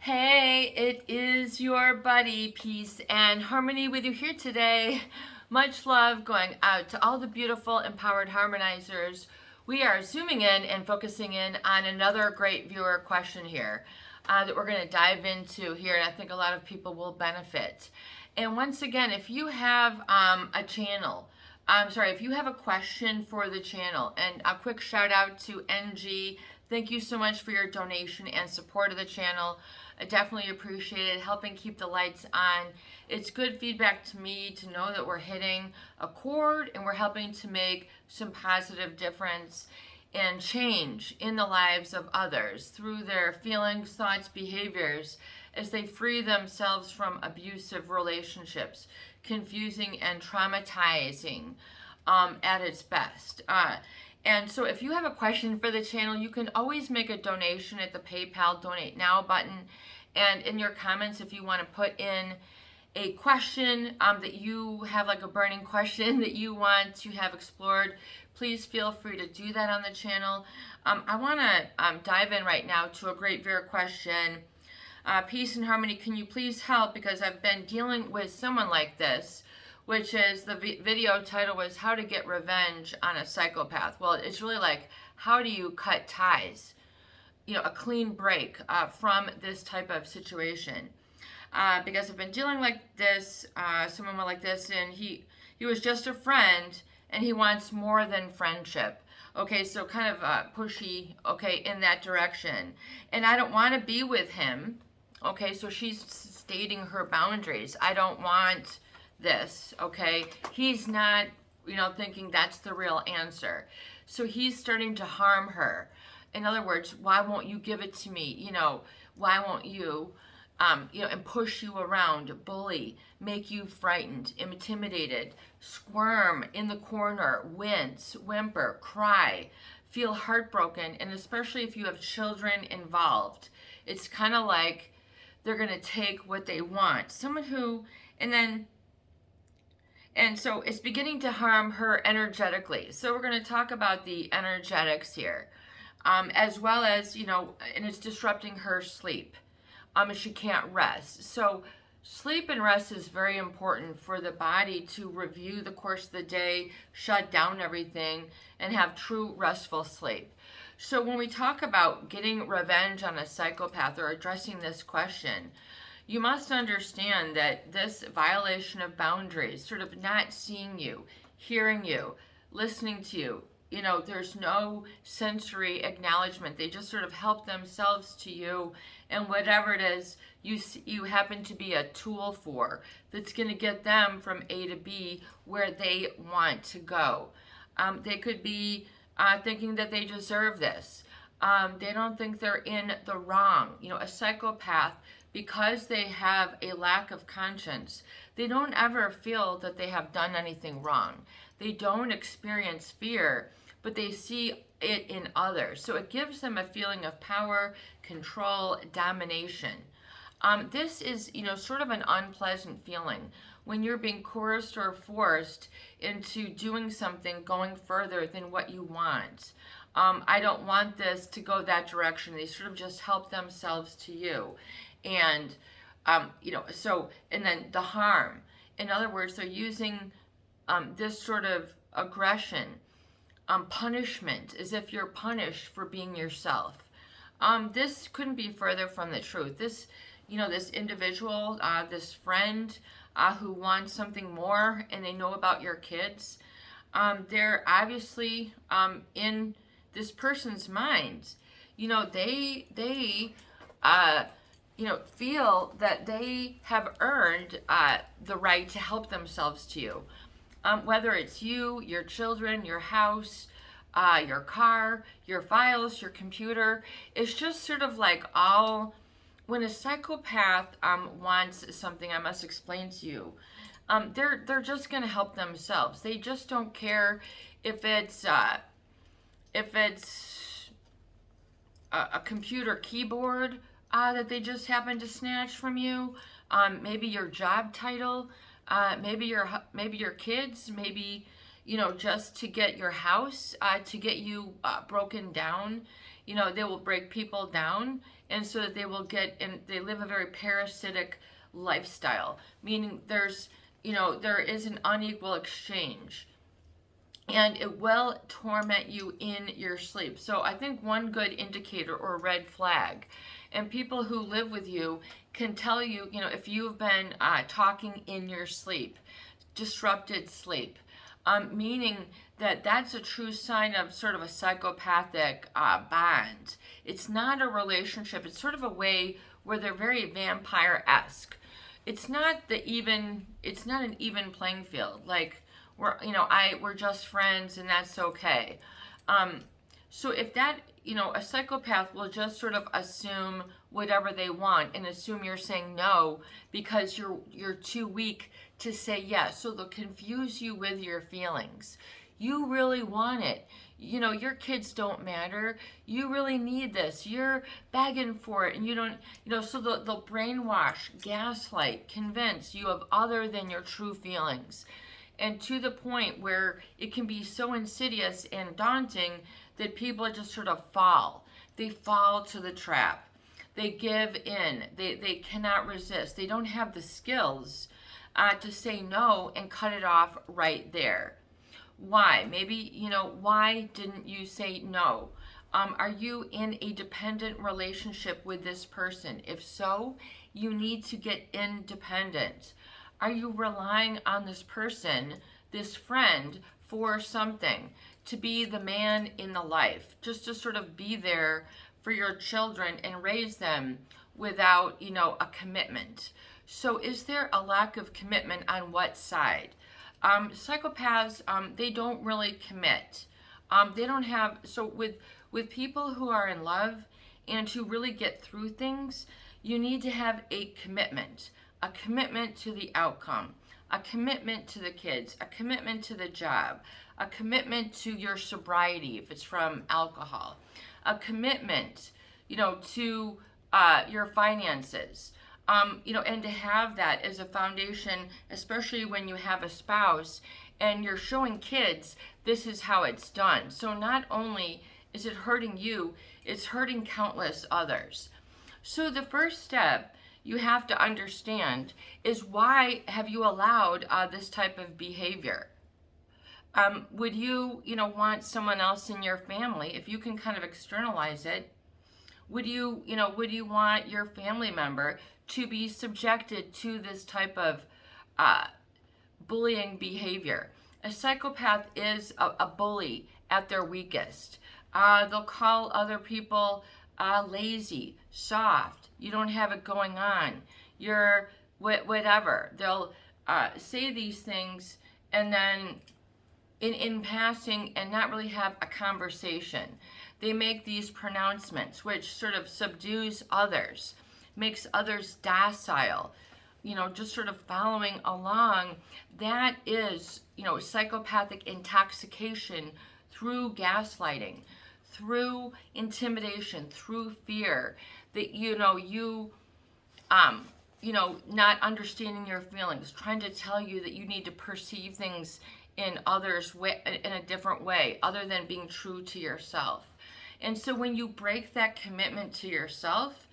Hey, it is your buddy, Peace and Harmony, with you here today. Much love going out to all the beautiful, empowered harmonizers. We are zooming in and focusing in on another great viewer question here that we're going to dive into here, and I think a lot of people will benefit. And once again, if you have a channel, if you have a question for the channel, and a quick shout out to NG. Thank you so much for your donation and support of the channel. I definitely appreciate it, helping keep the lights on. It's good feedback to me to know that we're hitting a chord and we're helping to make some positive difference and change in the lives of others through their feelings, thoughts, behaviors as they free themselves from abusive relationships, confusing and traumatizing at its best. And so if you have a question for the channel, you can always make a donation at the PayPal Donate Now button. And in your comments, if you want to put in a question that you have, like a burning question that you want to have explored, please feel free to do that on the channel. I want to dive in right now to a great viewer question. Peace and Harmony, can you please help? Because I've been dealing with someone like this, which is the video title was How to Get Revenge on a Psychopath. Well, it's really like, how do you cut ties? A clean break from this type of situation. Because I've been dealing like this, someone like this, and he was just a friend, and he wants more than friendship. Okay, so kind of pushy, okay, in that direction. And I don't want to be with him. Okay, so she's stating her boundaries. I don't want this, okay? He's not, thinking that's the real answer. So he's starting to harm her. In other words, why won't you give it to me? Why won't you, and push you around, bully, make you frightened, intimidated, squirm in the corner, wince, whimper, cry, feel heartbroken, and especially if you have children involved. It's kind of like they're going to take what they want. Someone who, and so it's beginning to harm her energetically. So we're going to talk about the energetics here, as well as, and it's disrupting her sleep. She can't rest. So sleep and rest is very important for the body to review the course of the day, shut down everything, and have true restful sleep. So when we talk about getting revenge on a psychopath or addressing this question, you must understand that this violation of boundaries, sort of not seeing you, hearing you, listening to you, there's no sensory acknowledgement. They just sort of help themselves to you, and whatever it is you happen to be a tool for that's going to get them from A to B where they want to go. They could be thinking that they deserve this. They don't think they're in the wrong. A psychopath, because they have a lack of conscience, they don't ever feel that they have done anything wrong. They don't experience fear, but they see it in others. So it gives them a feeling of power, control, domination. This is, sort of an unpleasant feeling when you're being coerced or forced into doing something, going further than what you want. I don't want this to go that direction. They sort of just help themselves to you. And, and then the harm. In other words, they're using this sort of aggression, punishment, as if you're punished for being yourself. This couldn't be further from the truth. This, this individual, this friend who wants something more, and they know about your kids, they're obviously in this person's mind. They feel that they have earned the right to help themselves to you. Whether it's you, your children, your house, your car, your files, your computer. It's just sort of like when a psychopath wants something, I must explain to you, they're just going to help themselves. They just don't care if it's a computer keyboard that they just happen to snatch from you, maybe your job title, maybe your kids, maybe just to get your house, to get you broken down they will break people down, and so that they live a very parasitic lifestyle, meaning there is an unequal exchange, and it will torment you in your sleep. So I think one good indicator or red flag, and people who live with you can tell you, if you've been talking in your sleep, disrupted sleep, meaning that that's a true sign of sort of a psychopathic bond. It's not a relationship. It's sort of a way where they're very vampire-esque. It's not an even playing field. Like we're just friends and that's okay. So if that, a psychopath will just sort of assume whatever they want and assume you're saying no because you're too weak to say yes. So they'll confuse you with your feelings. You really want it. Your kids don't matter. You really need this. You're begging for it, and you don't, so they'll brainwash, gaslight, convince you of other than your true feelings. And to the point where it can be so insidious and daunting that people just sort of fall. They fall to the trap. They give in. They cannot resist. They don't have the skills to say no and cut it off right there. Why? Maybe, why didn't you say no? Are you in a dependent relationship with this person? If so, you need to get independent. Are you relying on this person, this friend, for something? To be the man in the life, just to sort of be there for your children and raise them without, a commitment. So is there a lack of commitment on what side? Psychopaths, they don't really commit. They don't have, so with people who are in love and to really get through things, you need to have a commitment to the outcome, a commitment to the kids, a commitment to the job, a commitment to your sobriety if it's from alcohol, a commitment, to your finances. And to have that as a foundation, especially when you have a spouse and you're showing kids, this is how it's done. So not only is it hurting you, it's hurting countless others. So the first step you have to understand is, why have you allowed this type of behavior? Would you, want someone else in your family, if you can kind of externalize it, would you want your family member to be subjected to this type of bullying behavior? A psychopath is a bully at their weakest. They'll call other people lazy, soft, you don't have it going on, you're whatever. They'll say these things and then in passing and not really have a conversation. They make these pronouncements which sort of subdues others, makes others docile, just sort of following along. That is, psychopathic intoxication through gaslighting, through intimidation, through fear, that, not understanding your feelings, trying to tell you that you need to perceive things in others in a different way other than being true to yourself. And so when you break that commitment to yourself,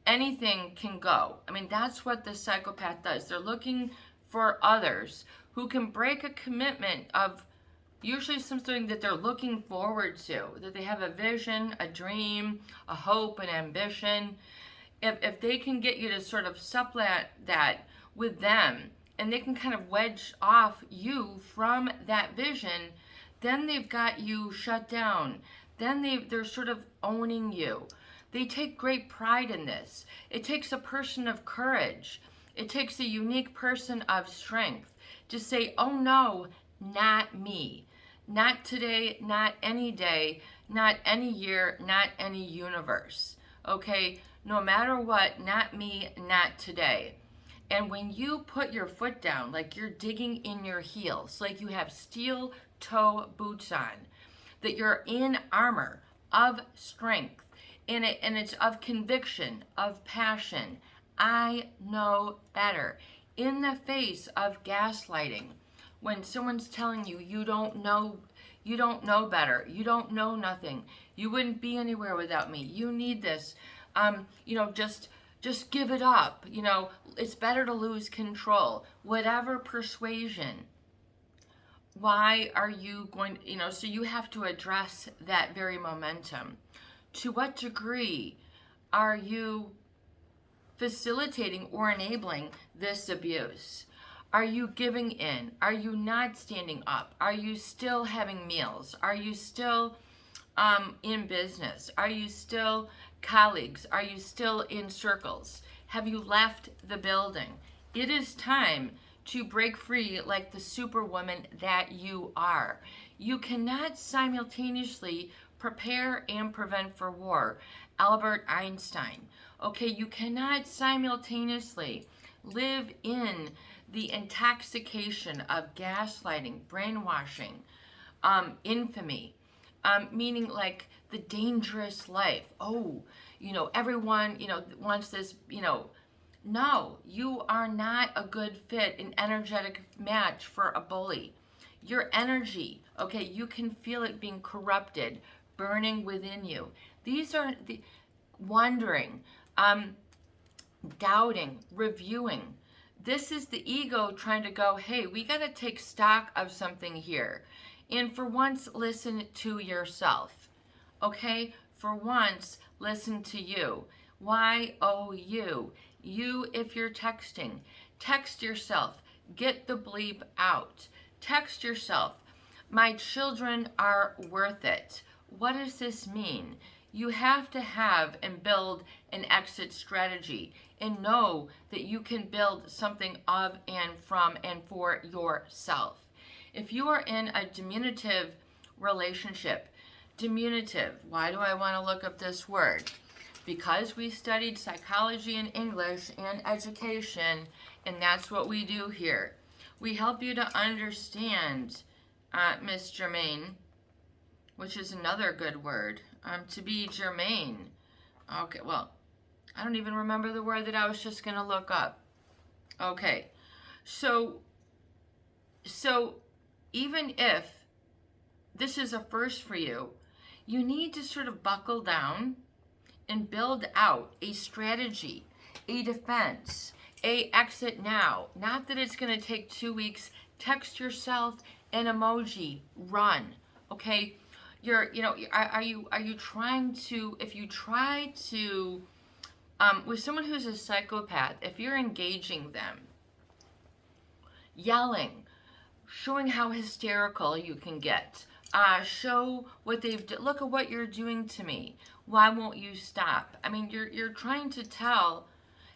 anything can go. I mean, that's what the psychopath does. They're looking for others who can break a commitment of usually something that they're looking forward to, that they have a vision, a dream, a hope, an ambition. If they can get you to sort of supplant that with them, and they can kind of wedge off you from that vision, then they've got you shut down. Then they're sort of owning you. They take great pride in this. It takes a person of courage. It takes a unique person of strength to say, oh no, not me. Not today, not any day, not any year, not any universe. Okay? No matter what, not me, not today. And when you put your foot down, like you're digging in your heels, like you have steel toe boots on, that you're in armor of strength, and it's of conviction, of passion. I know better. In the face of gaslighting, when someone's telling you you don't know better, you don't know nothing, You wouldn't be anywhere without me. You need this. Just give it up. It's better to lose control. Whatever persuasion. Why are you going, so you have to address that very momentum. To what degree are you facilitating or enabling this abuse? Are you giving in? Are you not standing up? Are you still having meals? Are you still in business? Are you still colleagues? Are you still in circles? Have you left the building? It is time to break free like the superwoman that you are. You cannot simultaneously prepare and prevent for war. Albert Einstein. Okay, you cannot simultaneously live in the intoxication of gaslighting, brainwashing, infamy, meaning like the dangerous life. Oh, everyone, wants this, No, you are not a good fit, an energetic match for a bully. Your energy, okay, you can feel it being corrupted, burning within you. These are the wondering, doubting, reviewing. This is the ego trying to go, hey, we got to take stock of something here. And for once, listen to yourself. Okay? For once, listen to you. Why, oh, you. You, if you're texting, text yourself. Get the bleep out. Text yourself. My children are worth it. What does this mean? You have to have and build an exit strategy and know that you can build something of and from and for yourself. If you are in a diminutive relationship, why do I want to look up this word? Because we studied psychology and English and education, and that's what we do here. We help you to understand, Miss Germaine, which is another good word, to be germane. Okay, well, I don't even remember the word that I was just going to look up. Okay, so even if this is a first for you, you need to sort of buckle down and build out a strategy, a defense, a exit now. Not that it's going to take 2 weeks. Text yourself an emoji, run. Okay, are you trying to? If you try to, with someone who's a psychopath, if you're engaging them, yelling, showing how hysterical you can get. Show what they've done. Look at what you're doing to me. Why won't you stop? I mean, you're trying to tell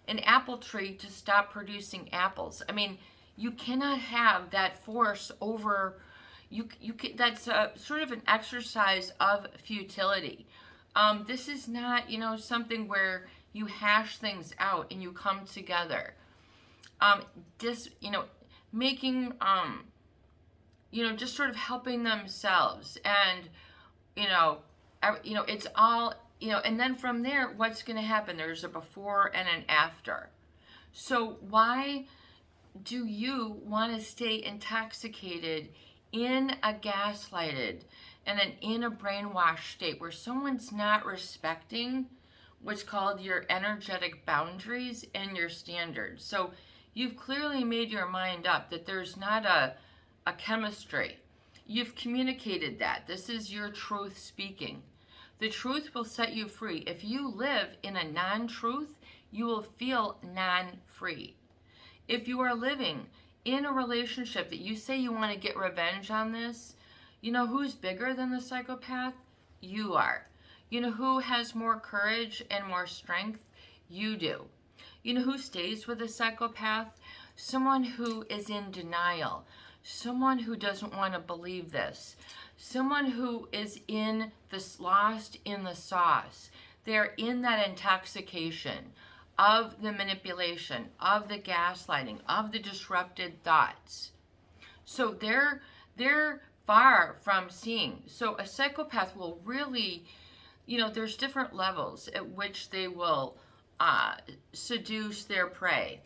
an apple tree to stop producing apples. I mean, you cannot have that force over. That's sort of an exercise of futility. This is not, something where you hash things out and you come together. Making just sort of helping themselves, and it's all, and then from there, what's going to happen? There's a before and an after. So why do you want to stay intoxicated in a gaslighted and in a brainwashed state where someone's not respecting what's called your energetic boundaries and your standards? So you've clearly made your mind up that there's not a chemistry. You've communicated that. This is your truth speaking. The truth will set you free. If you live in a non-truth, you will feel non-free. If you are living in a relationship that you say you want to get revenge on this, who's bigger than the psychopath? You are. Who has more courage and more strength? You do. Who stays with a psychopath? Someone who is in denial. Someone who doesn't want to believe this. Someone who is lost in the sauce. They're in that intoxication of the manipulation, of the gaslighting, of the disrupted thoughts. So they're far from seeing. So a psychopath will really, there's different levels at which they will seduce their prey,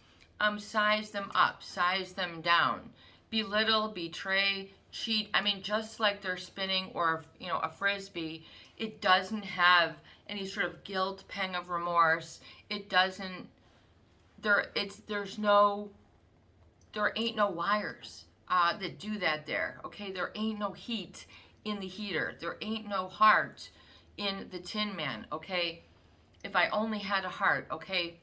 size them up, size them down, belittle, betray, cheat. I mean, just like they're spinning or, a frisbee, it doesn't have any sort of guilt, pang of remorse. It doesn't, there ain't no wires that do that there, okay? There ain't no heat in the heater. There ain't no heart in the Tin Man, okay? If I only had a heart, okay?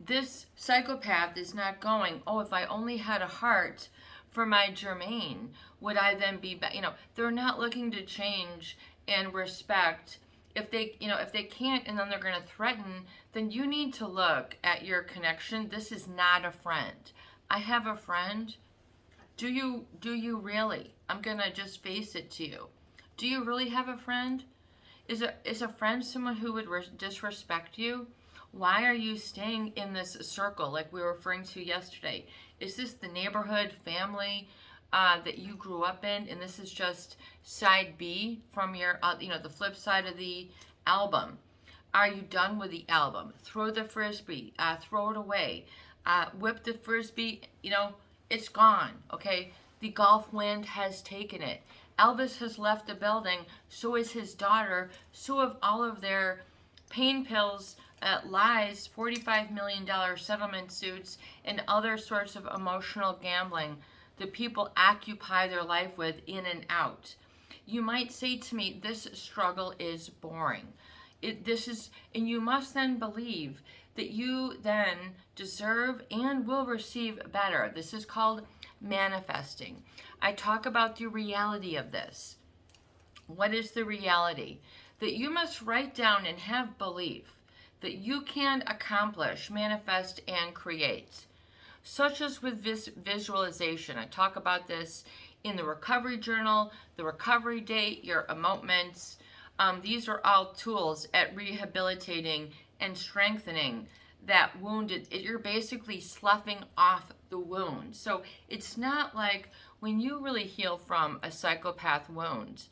This psychopath is not going, oh, if I only had a heart for my Germaine, would I then be, they're not looking to change and respect. If they can't and then they're going to threaten, then you need to look at your connection. This is not a friend. I have a friend. Do you really? I'm going to just face it to you. Do you really have a friend? Is a friend someone who would disrespect you? Why are you staying in this circle like we were referring to yesterday? Is this the neighborhood family that you grew up in, and this is just side B from your, the flip side of the album? Are you done with the album? Throw the frisbee, throw it away, whip the frisbee, it's gone, okay? The Gulf wind has taken it. Elvis has left the building, so is his daughter, so have all of their pain pills, lies, $45 million settlement suits, and other sorts of emotional gambling that people occupy their life with in and out. You might say to me, this struggle is boring. And you must then believe that you then deserve and will receive better. This is called manifesting. I talk about the reality of this. What is the reality? That you must write down and have belief that you can accomplish, manifest, and create. Such as with this visualization. I talk about this in the recovery journal, the recovery date, your emotements. These are all tools at rehabilitating and strengthening that wounded. You're basically sloughing off the wound. So it's not like when you really heal from a psychopath wound,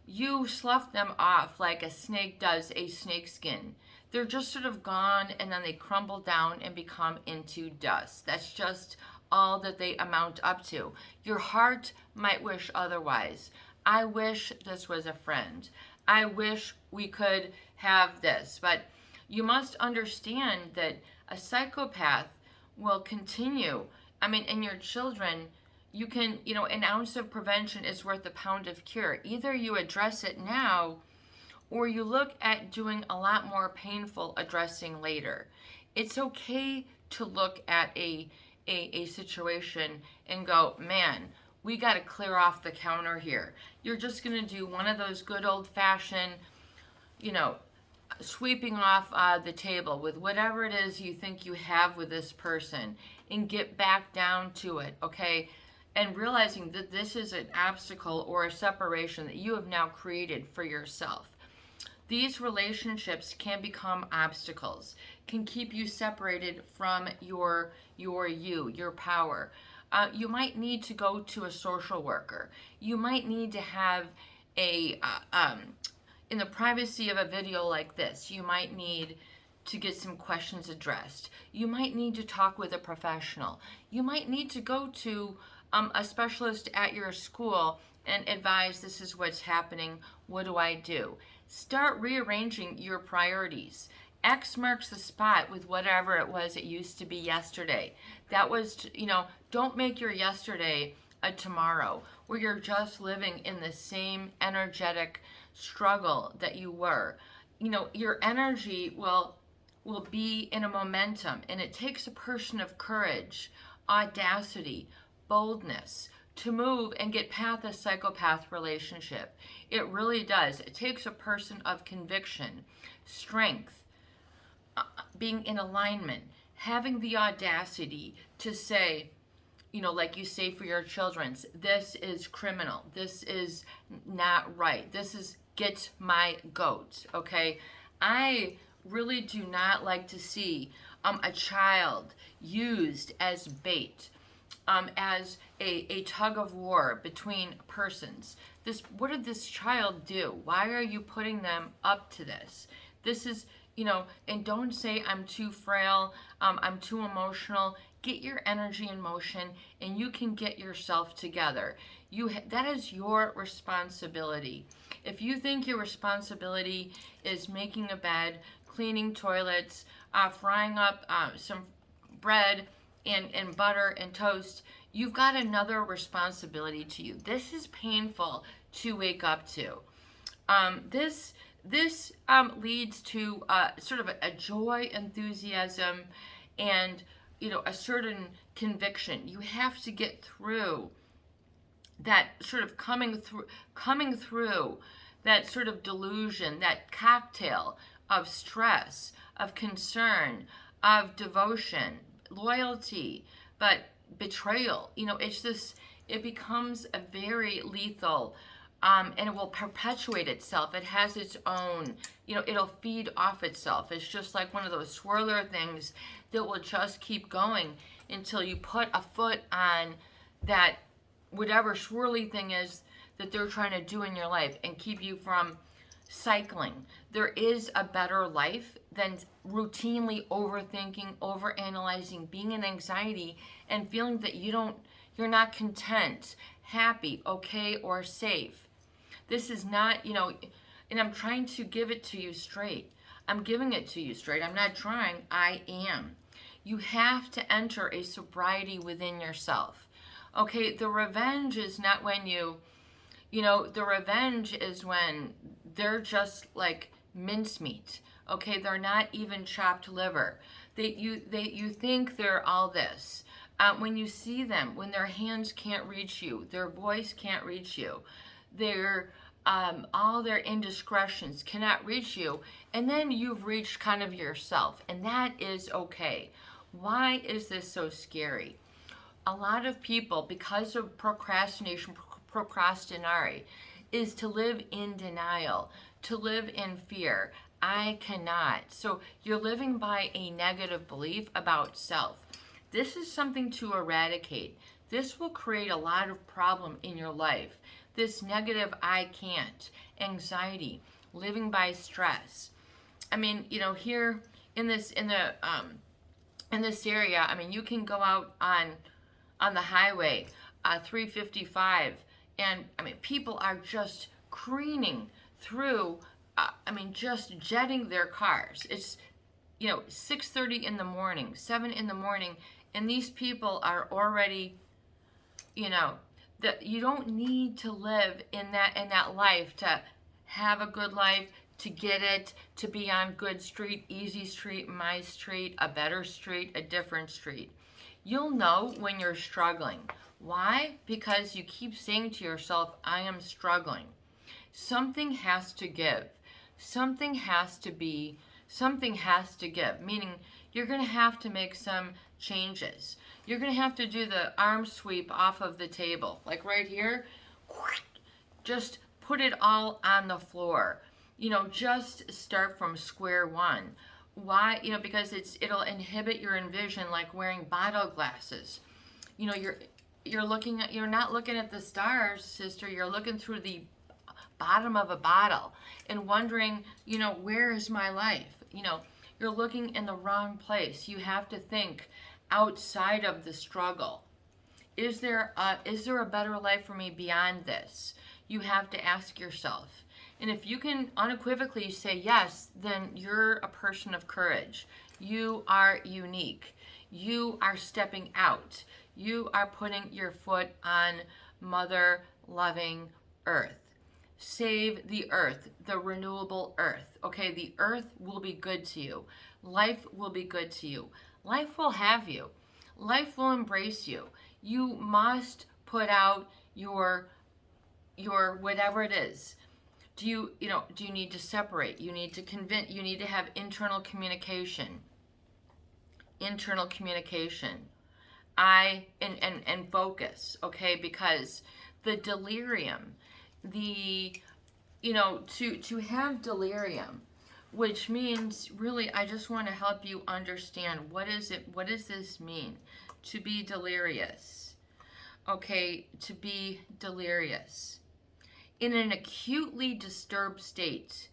you slough them off like a snake does a snake skin. They're just sort of gone, and then they crumble down and become into dust. That's just all that they amount up to. Your heart might wish otherwise. I wish this was a friend. I wish we could have this. But you must understand that a psychopath will continue. And your children, you can, an ounce of prevention is worth a pound of cure. Either you address it now, or you look at doing a lot more painful addressing later. It's okay to look at a situation and go, man, we got to clear off the counter here. You're just going to do one of those good old-fashioned, sweeping off the table with whatever it is you think you have with this person and get back down to it, okay? And realizing that this is an obstacle or a separation that you have now created for yourself. These relationships can become obstacles, can keep you separated from your power. You might need to go to a social worker. You might need to have in the privacy of a video like this, you might need to get some questions addressed. You might need to talk with a professional. You might need to go to a specialist at your school and advise, this is what's happening, what do I do? Start rearranging your priorities. X marks the spot with whatever it was it used to be yesterday. That was, don't make your yesterday a tomorrow where you're just living in the same energetic struggle that you were. Your energy will be in a momentum, and it takes a person of courage, audacity, boldness to move and get past a psychopath relationship. It really does. It takes a person of conviction, strength, being in alignment, having the audacity to say, like you say for your children's, this is criminal, this is not right, this is get my goat, okay? I really do not like to see a child used as bait, as a tug of war between persons. What did this child do? Why are you putting them up to this? This is, and don't say I'm too frail, I'm too emotional. Get your energy in motion, and you can get yourself together. That is your responsibility. If you think your responsibility is making a bed, cleaning toilets, frying up some bread and butter and toast, you've got another responsibility to you. This is painful to wake up to. This leads to sort of a joy, enthusiasm, and a certain conviction. You have to get through that sort of coming through that sort of delusion, that cocktail of stress, of concern, of devotion, loyalty, but betrayal. It becomes a very lethal, and it will perpetuate itself. It has its own, it'll feed off itself. It's just like one of those swirler things that will just keep going until you put a foot on that whatever swirly thing is that they're trying to do in your life and keep you from cycling. There is a better life than routinely overthinking, overanalyzing, being in anxiety, and feeling that you're not content, happy, okay, or safe. This is not, and I'm trying to give it to you straight. I'm giving it to you straight. I'm not trying, I am. You have to enter a sobriety within yourself. Okay, the revenge is not when the revenge is when they're just like mincemeat. Okay, they're not even chopped liver. You think they're all this. When you see them, when their hands can't reach you, their voice can't reach you, all their indiscretions cannot reach you, and then you've reached kind of yourself, and that is okay. Why is this so scary? A lot of people, because of procrastinare, is to live in denial, to live in fear. I cannot. So you're living by a negative belief about self. This is something to eradicate. This will create a lot of problem in your life. This negative I can't, anxiety, living by stress. I mean, here in this area, I mean, you can go out on the highway, 355, and I mean, people are just careening through, just jetting their cars. It's 6:30 in the morning, 7 in the morning, and these people are already, that you don't need to live in that life to have a good life, to get it, to be on good street, easy street, my street, a better street, a different street. You'll know when you're struggling. Why? Because you keep saying to yourself, I am struggling. Something has to give. Something has to be, something has to give. Meaning, you're going to have to make some changes. You're going to have to do the arm sweep off of the table. Like right here, just put it all on the floor. Just start from square one. Why? Because it'll inhibit your vision, like wearing bottle glasses. You're not looking at the stars, sister. You're looking through the bottom of a bottle and wondering, where is my life? You're looking in the wrong place. You have to think outside of the struggle. Is there a better life for me beyond this? You have to ask yourself. And if you can unequivocally say yes, then you're a person of courage. You are unique. You are stepping out. You are putting your foot on Mother loving Earth. Save the earth, the renewable earth. Okay, the earth will be good to you. Life will be good to you. Life will have you. Life will embrace you. You must put out your whatever it is. Do you need to separate? You need to convince, you need to have internal communication. Internal communication. And focus, okay? Because the delirium, to have delirium, which means really, I just want to help you understand what does this mean to be delirious? Okay, to be delirious. In an acutely disturbed state,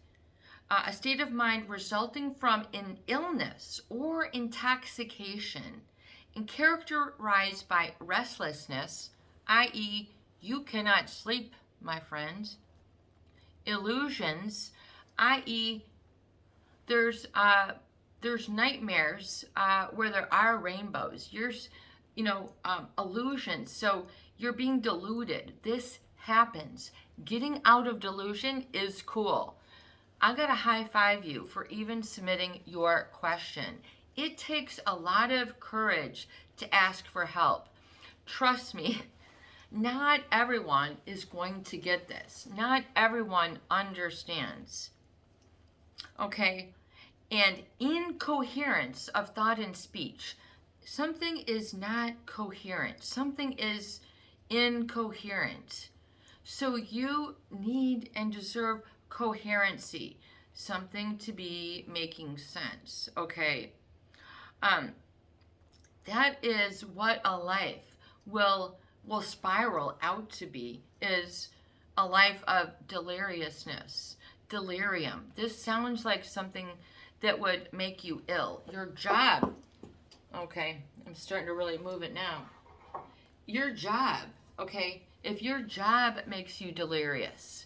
a state of mind resulting from an illness or intoxication and characterized by restlessness, i.e., you cannot sleep, my friends. Illusions, i.e., there's nightmares where there are rainbows. Illusions. So you're being deluded. This happens. Getting out of delusion is cool. I gotta high five you for even submitting your question. It takes a lot of courage to ask for help. Trust me, not everyone is going to get this. Not everyone understands. Okay? And incoherence of thought and speech. Something is not coherent. Something is incoherent. So you need and deserve coherency, something to be making sense. Okay, that is what a life will spiral out to be, is a life of deliriousness, delirium. This sounds like something that would make you ill. Your job, okay, I'm starting to really move it now. Your job, okay, if your job makes you delirious,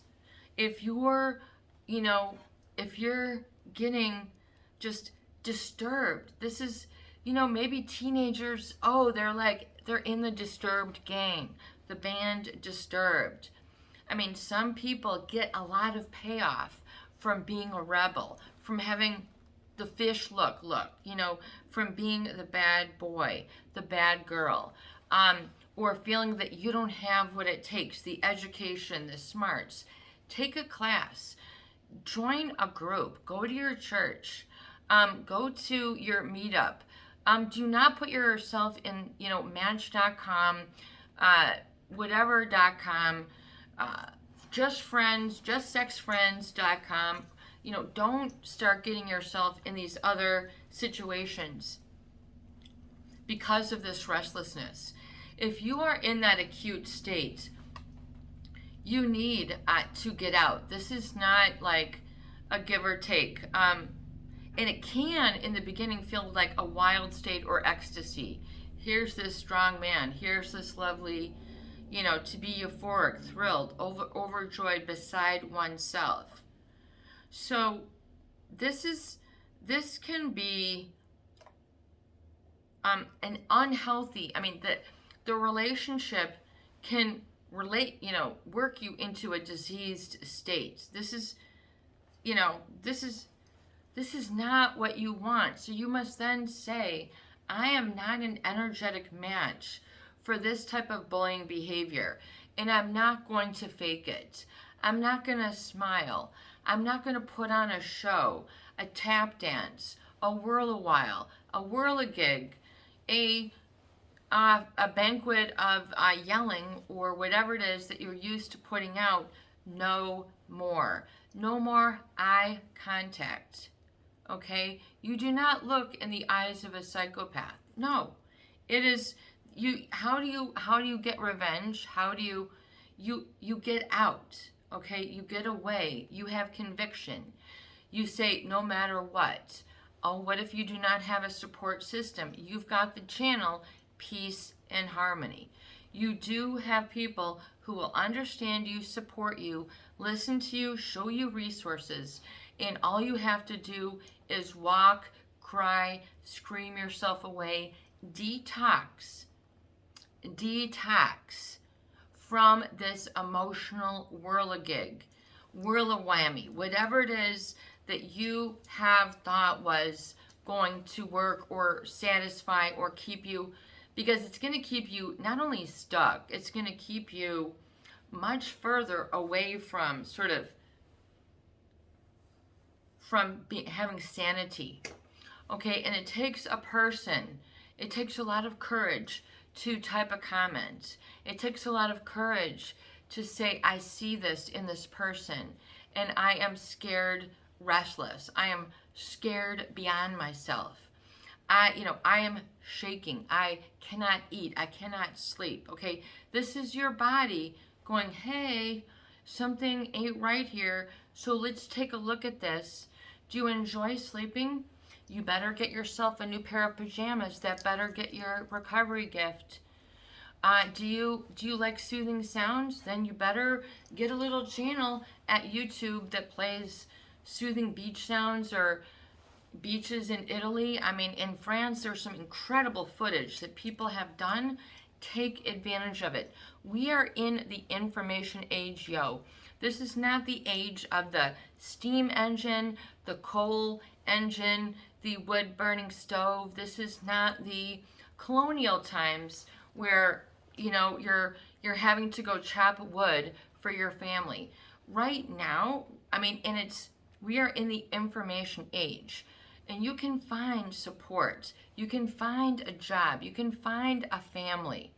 if you're getting just disturbed, this is, maybe teenagers, they're in the Disturbed gang, the band Disturbed. I mean, some people get a lot of payoff from being a rebel, from having the fish look, from being the bad boy, the bad girl, or feeling that you don't have what it takes, the education, the smarts. Take a class, join a group, go to your church, go to your meetup. Do not put yourself in, Match.com, whatever.com, justsexfriends.com. Don't start getting yourself in these other situations because of this restlessness. If you are in that acute state, you need to get out. This is not like a give or take. And it can, in the beginning, feel like a wild state or ecstasy. Here's this strong man. Here's this lovely, to be euphoric, thrilled, overjoyed beside oneself. So this can be an unhealthy, the relationship can work you into a diseased state. This is not what you want. So you must then say, I am not an energetic match for this type of bullying behavior, and I'm not going to fake it. I'm not going to smile. I'm not going to put on a show, a tap dance, a whirl-a-while, a whirl-a-gig, a banquet of yelling, or whatever it is that you're used to putting out. No more. No more eye contact. Okay? You do not look in the eyes of a psychopath. No. It is you. How do you get revenge? How do you get out? Okay? You get away. You have conviction. You say, no matter what. Oh, what if you do not have a support system? You've got the channel Peace and Harmony. You do have people who will understand you, support you, listen to you, show you resources, and all you have to do is walk, cry, scream yourself away, detox from this emotional whirl-a-gig, whirl-a-whammy, whatever it is that you have thought was going to work or satisfy or keep you, because it's going to keep you not only stuck, it's going to keep you much further away from having sanity. Okay, and it takes a person, it takes a lot of courage to type a comment. It takes a lot of courage to say, I see this in this person, and I am scared, restless. I am scared beyond myself. I am shaking. I cannot eat. I cannot sleep. Okay, this is your body going, hey, something ain't right here. So let's take a look at this. Do you enjoy sleeping? You better get yourself a new pair of pajamas that better get your recovery gift. Do you like soothing sounds? Then you better get a little channel at YouTube that plays soothing beach sounds or beaches in Italy. I mean, in France, there's some incredible footage that people have done. Take advantage of it. We are in the information age, yo. This is not the age of the steam engine, the coal engine, the wood burning stove. This is not the colonial times where, you're having to go chop wood for your family. Right now, I mean, we are in the information age. And you can find support. You can find a job. You can find a family.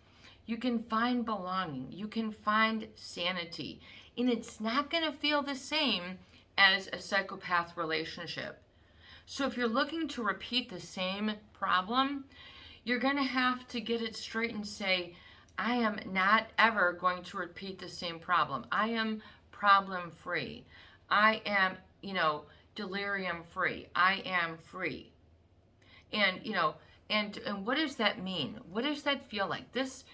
You can find belonging. You can find sanity. And it's not going to feel the same as a psychopath relationship. So if you're looking to repeat the same problem, you're going to have to get it straight and say, I am not ever going to repeat the same problem. I am problem free. I am, delirium free. I am free. And, and what does that mean? What does that feel like? This,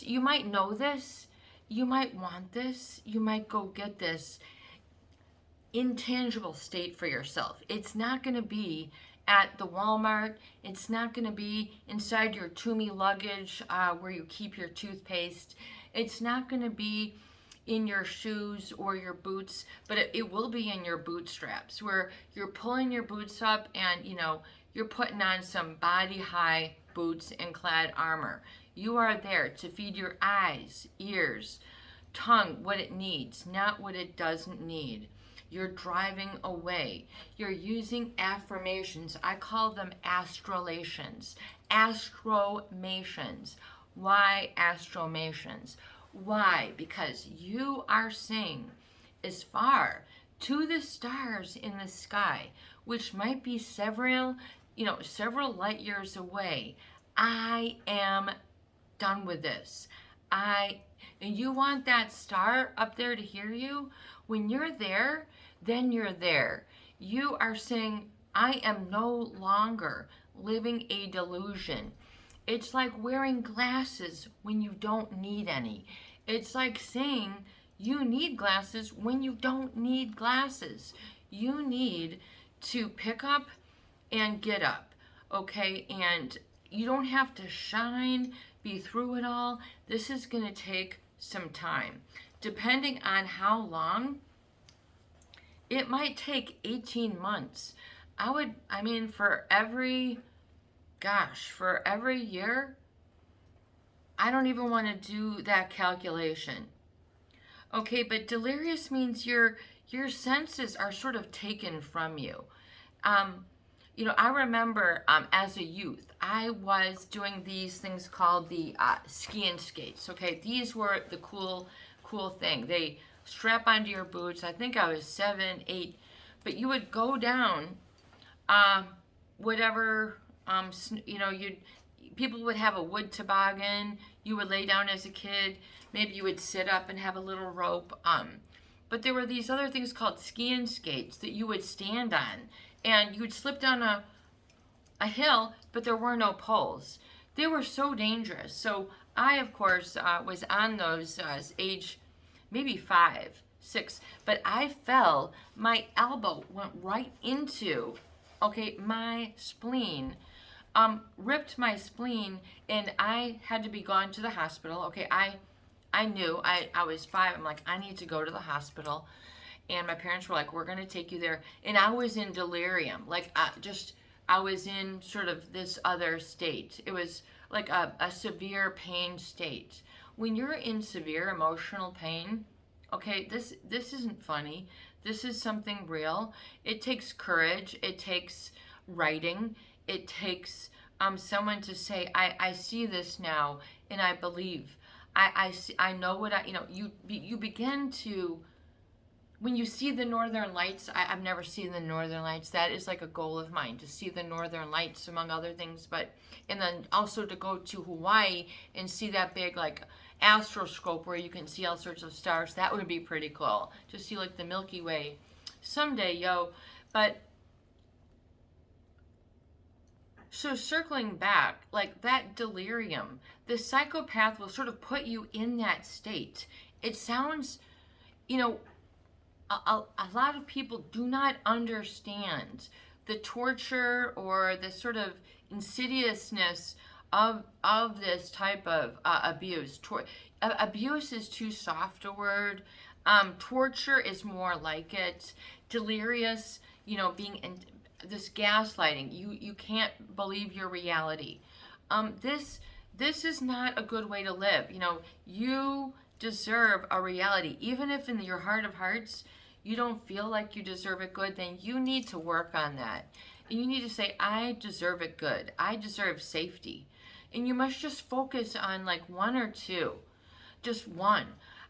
you might know this. You might want this. You might go get this intangible state for yourself. It's not going to be at the Walmart. It's not going to be inside your Toomey luggage where you keep your toothpaste. It's not going to be in your shoes or your boots, but it will be in your bootstraps where you're pulling your boots up and, you're putting on some body-high boots and clad armor. You are there to feed your eyes, ears, tongue what it needs, not what it doesn't need. You're driving away. You're using affirmations. I call them astrolations. Astromations. Why astromations? Why? Because you are saying as far to the stars in the sky, which might be several light years away. I am done with this. And you want that star up there to hear you? When you're there, then you're there. You are saying, I am no longer living a delusion. It's like wearing glasses when you don't need any. It's like saying you need glasses when you don't need glasses. You need to pick up and get up, okay? And you don't have to shine, be through it all. This is going to take some time. Depending on how long, it might take 18 months. For every year, I don't even want to do that calculation. Okay, but delirious means your senses are sort of taken from you. I remember as a youth, I was doing these things called the ski and skates. Okay, these were the cool thing. They strap onto your boots. I think I was 7, 8, but you would go down, people would have a wood toboggan. You would lay down as a kid. Maybe you would sit up and have a little rope. But there were these other things called ski and skates that you would stand on, and you would slip down a hill, but there were no poles. They were so dangerous. So I, of course, was on those age maybe 5, 6, but I fell. My elbow went right into, my spleen, ripped my spleen, and I had to be gone to the hospital. Okay, I knew, I was 5, I'm like, I need to go to the hospital. And my parents were like, we're going to take you there. And I was in delirium. I was in sort of this other state. It was like a severe pain state. When you're in severe emotional pain, okay, this isn't funny. This is something real. It takes courage. It takes writing. It takes someone to say, I see this now, and I believe. I know what you begin to. When you see the Northern Lights, I've never seen the Northern Lights. That is like a goal of mine, to see the Northern Lights, among other things. And then also to go to Hawaii and see that big, astroscope where you can see all sorts of stars. That would be pretty cool, to see, the Milky Way someday, yo. But So circling back, like that delirium, the psychopath will sort of put you in that state. It sounds, you know, a lot of people do not understand the torture or the sort of insidiousness of this type of abuse. Abuse is too soft a word. Torture is more like it. Delirious, being in this gaslighting. You can't believe your reality. This is not a good way to live. You deserve a reality, even if in your heart of hearts you don't feel like you deserve it good. Then you need to work on that, and you need to say, I deserve it good. I deserve safety. And you must just focus on like one or two. Just one.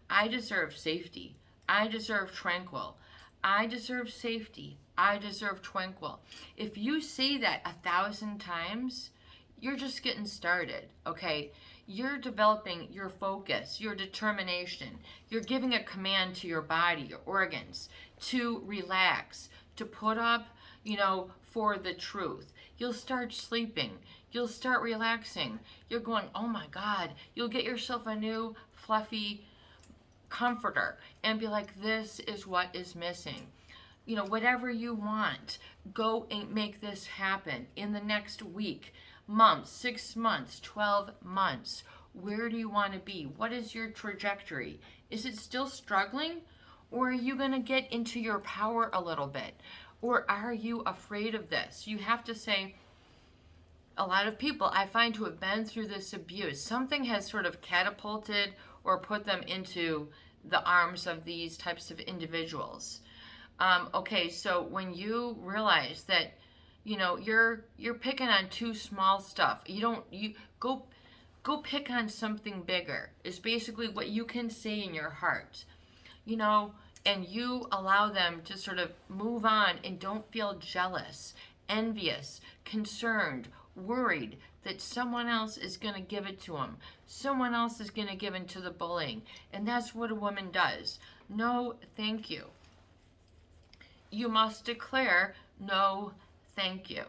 I deserve safety. I deserve tranquil. I deserve safety. I deserve tranquil. If you say that 1,000 times, you're just getting started, okay? You're developing your focus, your determination. You're giving a command to your body, your organs, to relax, to put up, for the truth. You'll start sleeping. You'll start relaxing. You're going, oh my God. You'll get yourself a new fluffy comforter and be like, this is what is missing. Whatever you want, go and make this happen in the next week, month, 6 months, 12 months. Where do you want to be? What is your trajectory? Is it still struggling? Or are you going to get into your power a little bit? Or are you afraid of this? You have to say, a lot of people I find who have been through this abuse, something has sort of catapulted or put them into the arms of these types of individuals. Okay, so when you realize that, you're picking on too small stuff, you go pick on something bigger, is basically what you can say in your heart, and you allow them to sort of move on and don't feel jealous, envious, concerned, worried that someone else is going to give it to them. Someone else is going to give in to the bullying. And that's what a woman does. No, thank you. You must declare no, thank you.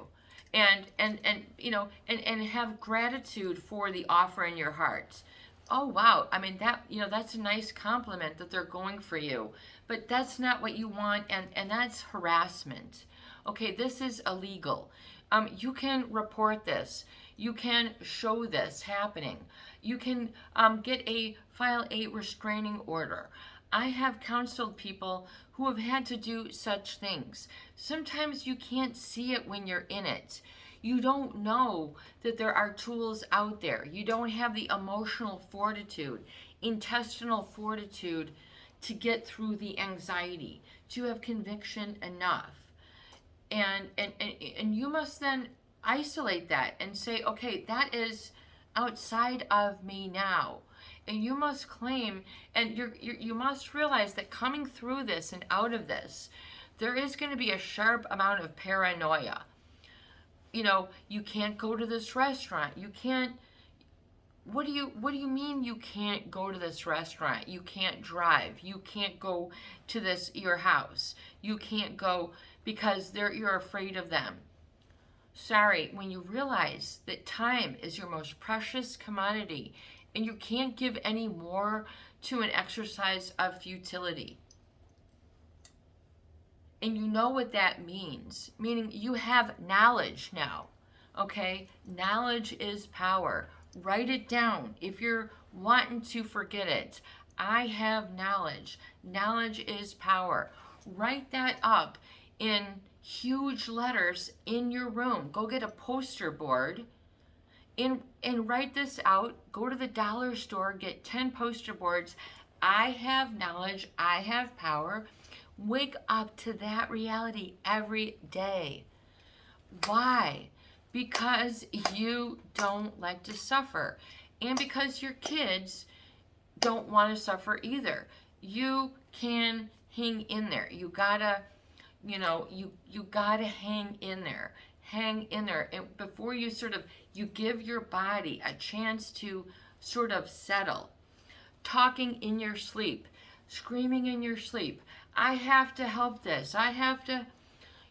And have gratitude for the offer in your heart. Oh, wow. I mean, that's a nice compliment that they're going for you. But that's not what you want, and that's harassment. Okay, this is illegal. You can report this. You can show this happening. You can file a restraining order. I have counseled people who have had to do such things. Sometimes you can't see it when you're in it. You don't know that there are tools out there. You don't have the emotional fortitude, intestinal fortitude to get through the anxiety, to have conviction enough. And you must then isolate that and say, okay, that is outside of me now. And you must claim, and you must realize that coming through this and out of this, there is going to be a sharp amount of paranoia. You can't go to this restaurant. You can't. What do you mean you can't go to this restaurant? You can't drive. You can't go to your house. You can't go because you're afraid of them. Sorry, when you realize that time is your most precious commodity and you can't give any more to an exercise of futility. And you know what that means, meaning you have knowledge now, okay? Knowledge is power. Write it down if you're wanting to forget it. I have knowledge. Knowledge is power. Write that up in huge letters in your room. Go get a poster board and write this out. Go to the dollar store, get 10 poster boards. I have knowledge. I have power. Wake up to that reality every day. Why? Because you don't like to suffer. And because your kids don't want to suffer either. You can hang in there. You gotta, you gotta hang in there. Hang in there. And before you you give your body a chance to sort of settle. Talking in your sleep. Screaming in your sleep. I have to help this. I have to,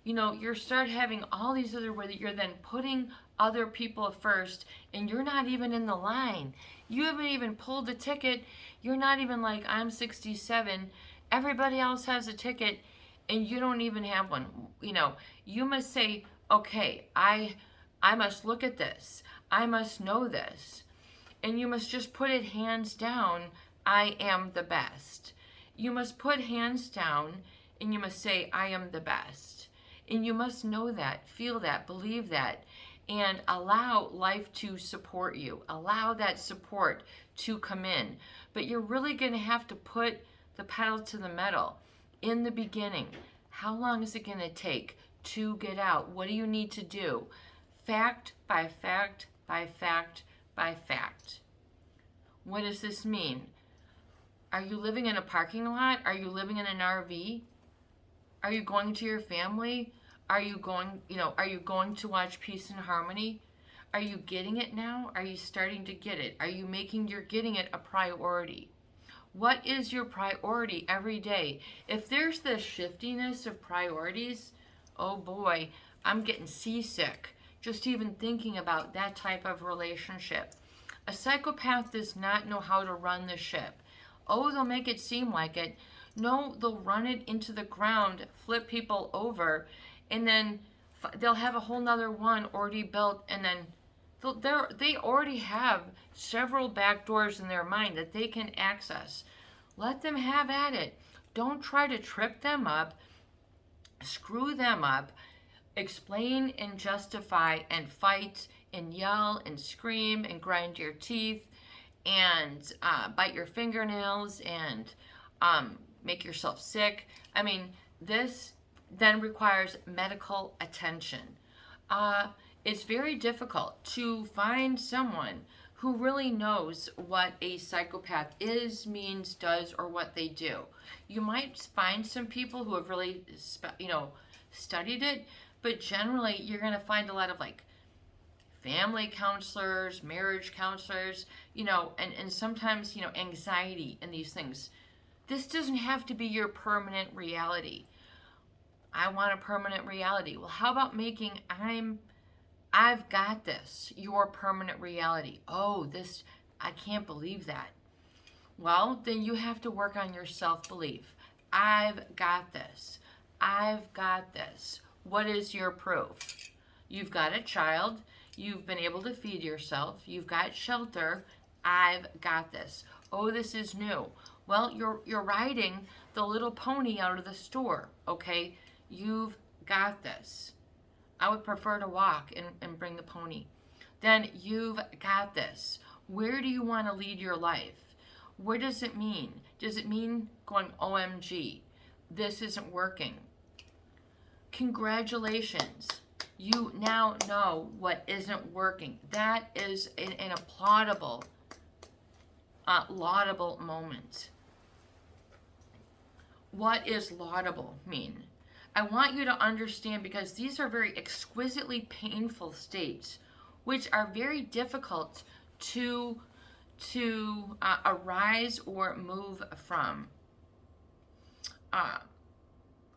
you start having all these other, where you're then putting other people first, and you're not even in the line. You haven't even pulled a ticket. You're not even like, I'm 67. Everybody else has a ticket, and you don't even have one. You must say, okay, I must look at this. I must know this. And you must just put it hands down, I am the best. You must put hands down and you must say, I am the best. And you must know that, feel that, believe that, and allow life to support you. Allow that support to come in. But you're really going to have to put the pedal to the metal in the beginning. How long is it going to take to get out? What do you need to do? Fact by fact by fact by fact. What does this mean? Are you living in a parking lot? Are you living in an RV? Are you going to your family? Are you going to watch Peace and Harmony? Are you getting it now? Are you starting to get it? Are you making your getting it a priority? What is your priority every day? If there's this shiftiness of priorities, oh boy, I'm getting seasick just even thinking about that type of relationship. A psychopath does not know how to run the ship. Oh, they'll make it seem like it. No, they'll run it into the ground, flip people over, and then they'll have a whole nother one already built, and then they already have several back doors in their mind that they can access. Let them have at it. Don't try to trip them up, screw them up, explain and justify and fight and yell and scream and grind your teeth and bite your fingernails and make yourself sick. I mean, this then requires medical attention. It's very difficult to find someone who really knows what a psychopath is, means, does, or what they do. You might find some people who have really, studied it, but generally you're going to find a lot of like family counselors, marriage counselors, and sometimes, anxiety and these things. This doesn't have to be your permanent reality. I want a permanent reality. Well, how about making I've got this, your permanent reality? Oh, I can't believe that. Well, then you have to work on your self-belief. I've got this. I've got this. What is your proof? You've got a child. You've been able to feed yourself. You've got shelter. I've got this. Oh, this is new. Well, you're riding the little pony out of the store, okay? You've got this. I would prefer to walk and bring the pony. Then you've got this. Where do you want to lead your life? What does it mean? Does it mean going, OMG, this isn't working? Congratulations. You now know what isn't working. That is an applaudable, laudable moment. What is laudable mean? I want you to understand, because these are very exquisitely painful states, which are very difficult to arise or move from.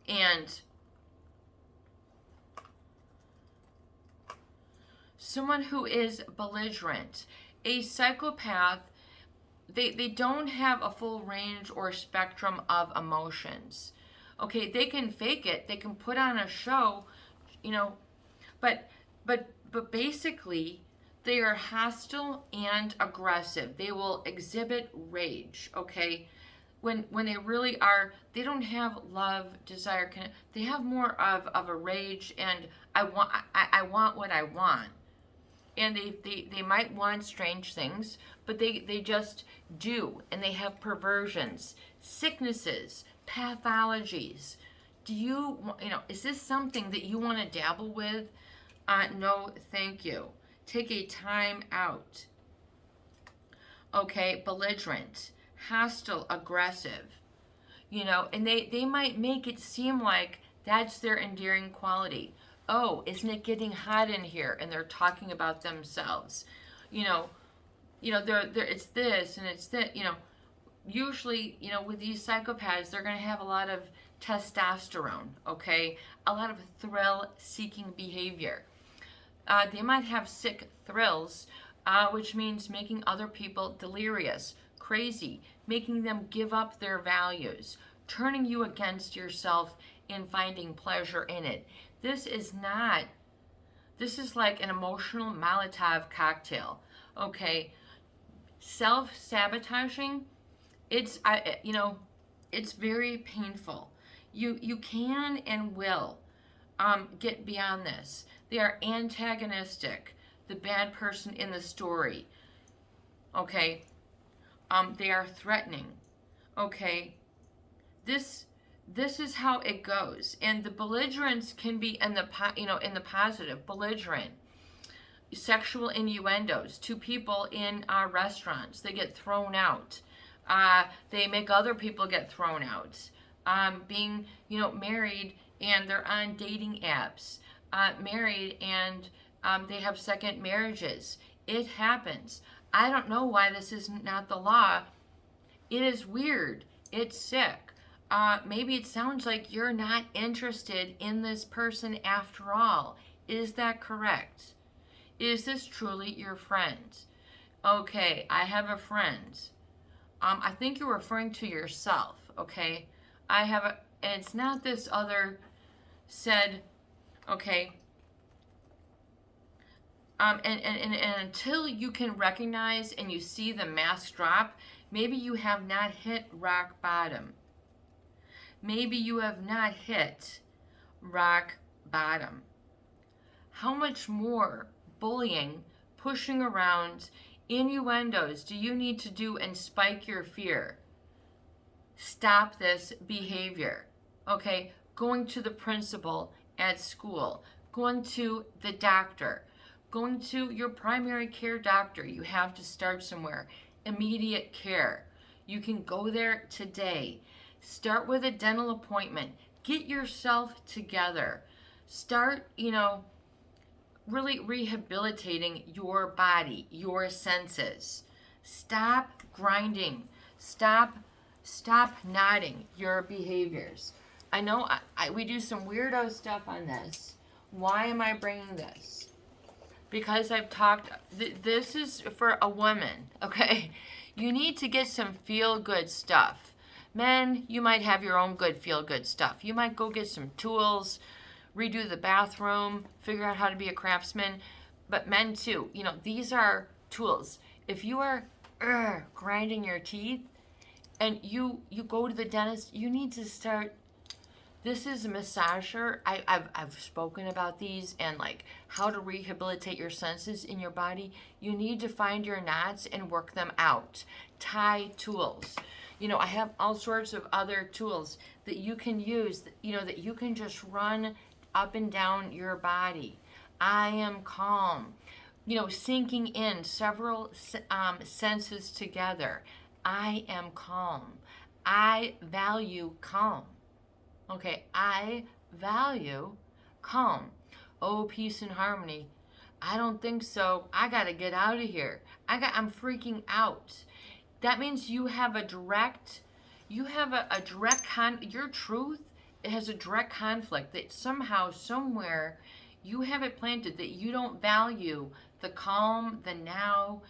And someone who is belligerent, a psychopath, they don't have a full range or spectrum of emotions. Okay, they can fake it, they can put on a show, but basically they are hostile and aggressive. They will exhibit rage, okay? When they really are, they don't have love, desire, they have more of a rage and I want what I want. And they might want strange things, but they just do. And they have perversions, sicknesses, pathologies. Is this something that you want to dabble with? No, thank you. Take a time out. Okay, belligerent, hostile, aggressive. And they might make it seem like that's their endearing quality. Oh, isn't it getting hot in here? And they're talking about themselves. It's this and it's that. Usually, with these psychopaths, they're going to have a lot of testosterone, okay? A lot of thrill-seeking behavior. They might have sick thrills, which means making other people delirious, crazy, making them give up their values, turning you against yourself in finding pleasure in it. This is like an emotional Molotov cocktail, okay? Self-sabotaging, it's very painful. You can and will get beyond this. They are antagonistic, the bad person in the story, okay? They are threatening, okay? This is how it goes, and the belligerence can be in the positive. Belligerent, sexual innuendos to people in restaurants. They get thrown out. They make other people get thrown out. Being married and they're on dating apps. Married and they have second marriages. It happens. I don't know why this is not the law. It is weird. It's sick. Maybe it sounds like you're not interested in this person after all. Is that correct? Is this truly your friend? Okay, I have a friend. I think you're referring to yourself, okay? And it's not this other said, okay? And until you can recognize and you see the mask drop, maybe you have not hit rock bottom. Maybe you have not hit rock bottom. How much more bullying, pushing around, innuendos do you need to do and spike your fear? Stop this behavior, okay? Going to the principal at school, going to the doctor, going to your primary care doctor. You have to start somewhere. Immediate care. You can go there today. Start with a dental appointment. Get yourself together. Start, really rehabilitating your body, your senses. Stop grinding. Stop nodding your behaviors. I know we do some weirdo stuff on this. Why am I bringing this? Because I've talked, this is for a woman, okay? You need to get some feel-good stuff. Men, you might have your own good feel-good stuff. You might go get some tools, redo the bathroom, figure out how to be a craftsman. But men too, these are tools. If you are grinding your teeth and you go to the dentist, you need to start. This is a massager. I've spoken about these and like how to rehabilitate your senses in your body. You need to find your knots and work them out. Tie tools. I have all sorts of other tools that you can use, that you can just run up and down your body. I am calm. Sinking in several senses together. I am calm. I value calm. Okay, I value calm. Oh, peace and harmony. I don't think so. I gotta get out of here. I'm freaking out. That means you have your truth, it has a direct conflict that somehow, somewhere, you have it planted that you don't value the calm, the now.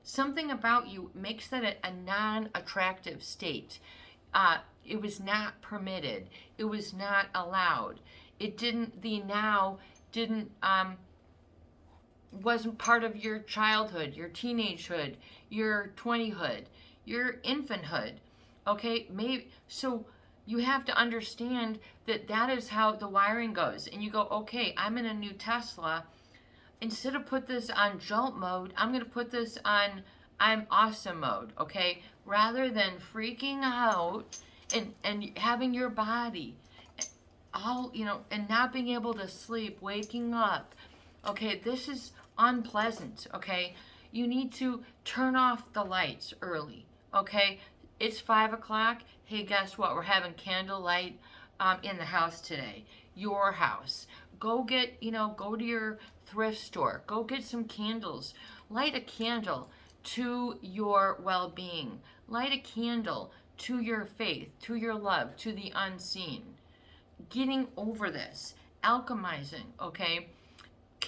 Something about you makes that a non-attractive state. It was not permitted. It was not allowed. Wasn't part of your childhood, your teenagehood, your 20hood, your infanthood. Okay, so you have to understand that is how the wiring goes. And you go, okay, I'm in a new Tesla. Instead of put this on jolt mode, I'm going to put this on I'm awesome mode, okay? Rather than freaking out and having your body all, and not being able to sleep, waking up. Okay, this is unpleasant, okay? You need to turn off the lights early, okay? It's 5 o'clock. Hey, guess what? We're having candlelight in the house today. Your house. Go to your thrift store. Go get some candles. Light a candle to your well-being. Light a candle to your faith, to your love, to the unseen. Getting over this. Alchemizing, okay?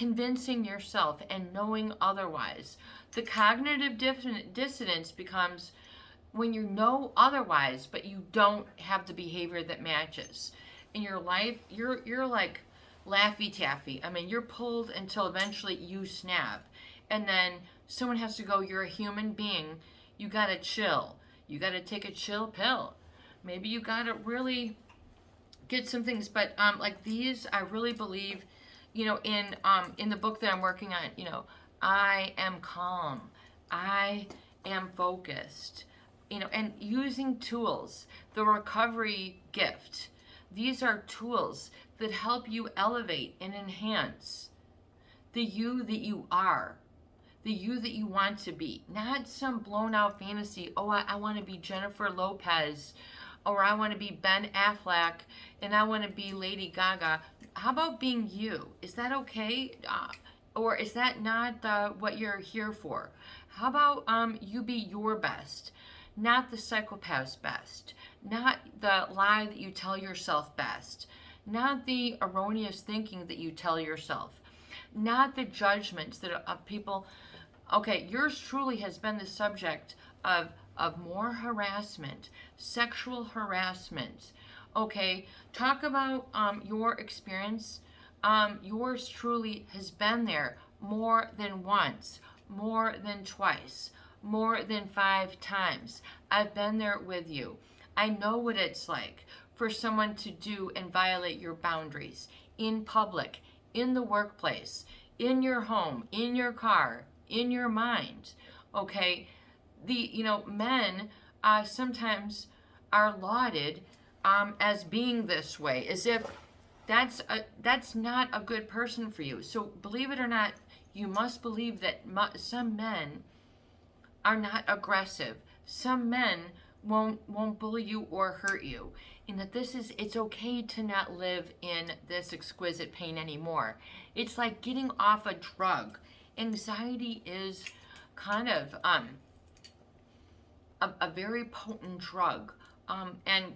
convincing yourself and knowing otherwise. The cognitive dissonance becomes when you know otherwise, but you don't have the behavior that matches. In your life, you're like Laffy Taffy. I mean, you're pulled until eventually you snap. And then someone has to go, you're a human being. You gotta chill. You gotta take a chill pill. Maybe you gotta really get some things. But like these, I really believe, in the book that I'm working on, I am calm. I am focused. And using tools, the recovery gift. These are tools that help you elevate and enhance the you that you are, the you that you want to be, not some blown out fantasy. Oh, I want to be Jennifer Lopez, or I want to be Ben Affleck, and I want to be Lady Gaga. How about being you? Is that okay? Or is that not what you're here for? How about you be your best? Not the psychopath's best, not the lie that you tell yourself best, not the erroneous thinking that you tell yourself, not the judgments that people. Okay, yours truly has been the subject of more harassment, sexual harassment. Okay, talk about your experience. Yours truly has been there more than once, more than twice, more than 5 times. I've been there with you. I know what it's like for someone to do and violate your boundaries in public, in the workplace, in your home, in your car, in your mind. Okay, men sometimes are lauded as being this way, as if that's not a good person for you. So believe it or not, you must believe that some men are not aggressive. Some men won't bully you or hurt you. And that it's okay to not live in this exquisite pain anymore. It's like getting off a drug. Anxiety is kind of a very potent drug. And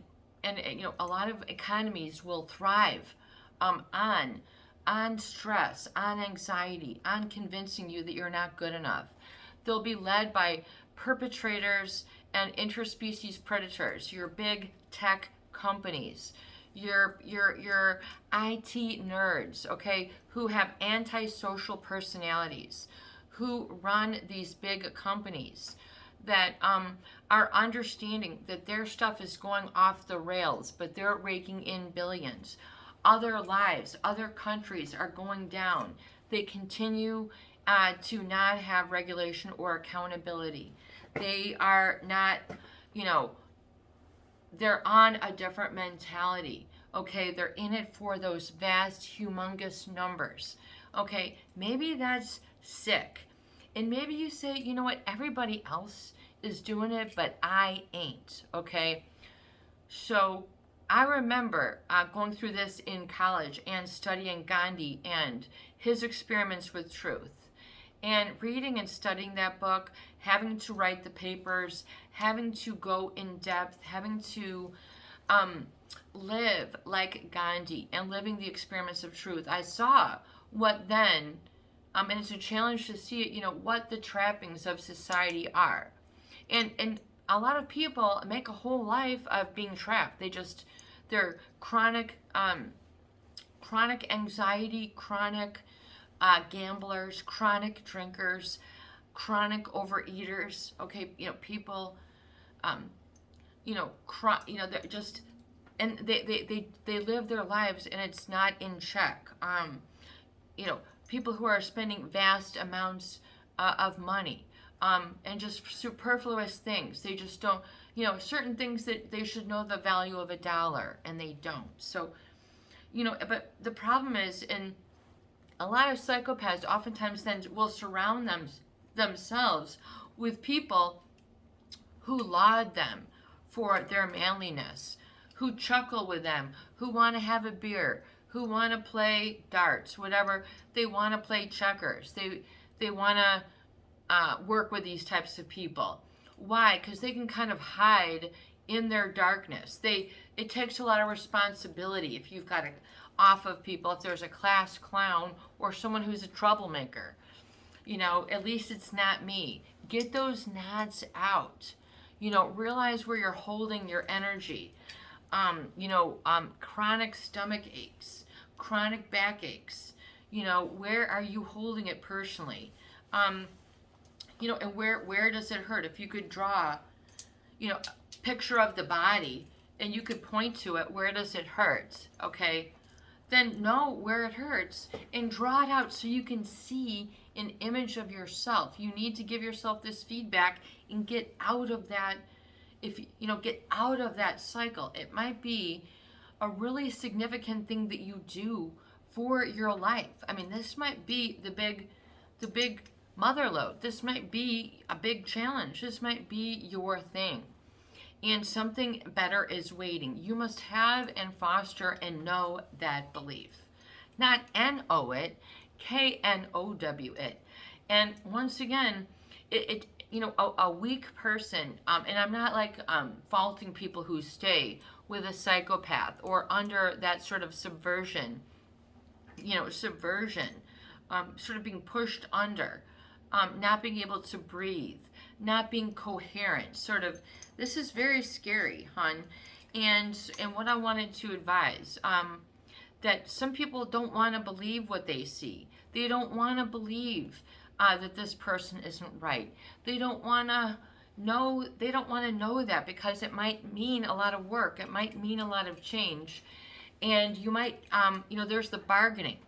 a lot of economies will thrive on stress, on anxiety, on convincing you that you're not good enough. They'll be led by perpetrators and interspecies predators, your big tech companies, your IT nerds, okay, who have antisocial personalities, who run these big companies that are understanding that their stuff is going off the rails, but they're raking in billions. Other lives, other countries are going down. They continue to not have regulation or accountability. They are not, they're on a different mentality. Okay, they're in it for those vast, humongous numbers. Okay, maybe that's sick. And maybe you say, you know what, everybody else is doing it, but I ain't. Okay, so I remember going through this in college and studying Gandhi and his experiments with truth. And reading and studying that book, having to write the papers, having to go in depth, having to live like Gandhi and living the experiments of truth, I saw what then, and it's a challenge to see it, what the trappings of society are. And a lot of people make a whole life of being trapped. They're chronic anxiety, chronic gamblers, chronic drinkers, chronic overeaters. Okay, people, they're just, and they live their lives and it's not in check. People who are spending vast amounts of money, and just superfluous things. They just don't, certain things that they should know the value of $1 and they don't. So, but the problem is, in a lot of psychopaths oftentimes then will surround themselves with people who laud them for their manliness, who chuckle with them, who want to have a beer, who want to play darts, whatever. They want to play checkers. They want to work with these types of people. Why? Because they can kind of hide in their darkness. It takes a lot of responsibility if you've got off of people if there's a class clown or someone who's a troublemaker. At least it's not me. Get those nods out. Realize where you're holding your energy. Chronic stomach aches, chronic backaches. Where are you holding it personally? And where does it hurt? If you could draw, a picture of the body and you could point to it, where does it hurt? Okay, then know where it hurts and draw it out so you can see an image of yourself. You need to give yourself this feedback and get out of that. Get out of that cycle. It might be a really significant thing that you do for your life. This might be the big mother load. This might be a big challenge. This might be your thing. And something better is waiting. You must have and foster and know that belief. Not N-O it, K-N-O-W it. And once again, a weak person, and I'm not faulting people who stay with a psychopath or under that sort of subversion, sort of being pushed under, not being able to breathe, not being coherent, this is very scary, hon. And what I wanted to advise, that some people don't want to believe what they see. They don't want to believe that this person isn't right. They don't want to know that, because it might mean a lot of work. It might mean a lot of change. And you might, there's the bargaining.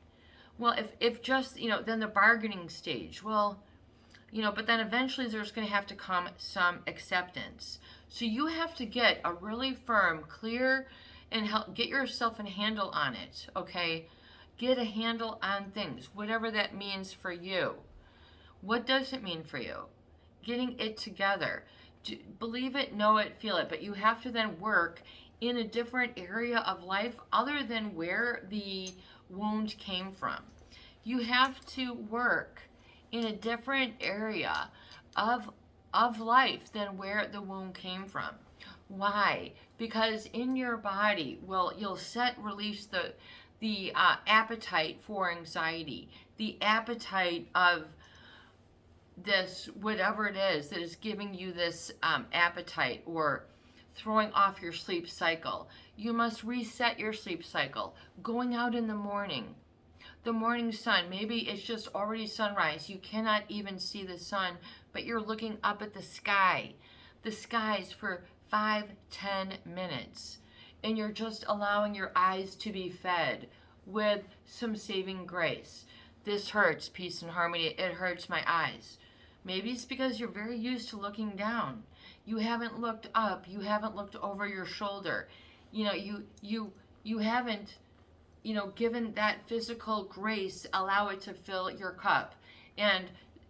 Well, if just, then the bargaining stage, well, but then eventually there's going to have to come some acceptance. So you have to get a really firm, clear, and get yourself a handle on it, okay? Get a handle on things, whatever that means for you. What does it mean for you? Getting it together. Believe it, know it, feel it. But you have to then work in a different area of life other than where the wound came from. You have to work in a different area of life than where the wound came from. Why? Because in your body, you'll release the appetite for anxiety, the appetite of this, whatever it is that is giving you this appetite or throwing off your sleep cycle. You must reset your sleep cycle. Going out in the morning sun, maybe it's just already sunrise. You cannot even see the sun, but you're looking up at the skies for 5-10 minutes. And you're just allowing your eyes to be fed with some saving grace. This hurts, peace and harmony. It hurts my eyes. Maybe it's because you're very used to looking down. You haven't looked up. You haven't looked over your shoulder. You haven't, given that physical grace, allow it to fill your cup. And,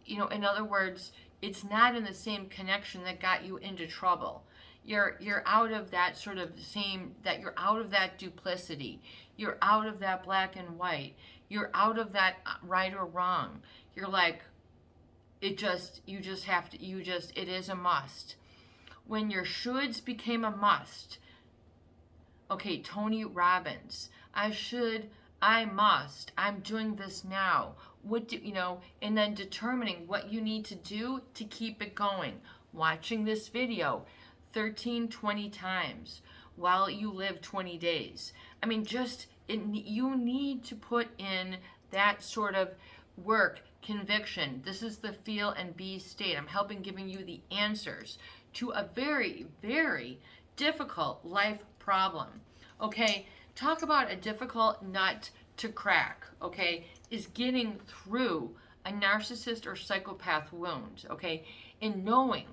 in other words, it's not in the same connection that got you into trouble. You're out of that you're out of that duplicity. You're out of that black and white. You're out of that right or wrong. You're like, it is a must. When your shoulds became a must, okay, Tony Robbins, I must, I'm doing this now. And then determining what you need to do to keep it going. Watching this video 13-20 times while you live 20 days. You need to put in that sort of work, conviction. This is the feel and be state. I'm giving you the answers to a very, very difficult life problem. Okay, talk about a difficult nut to crack, okay, is getting through a narcissist or psychopath wound, okay, and knowing,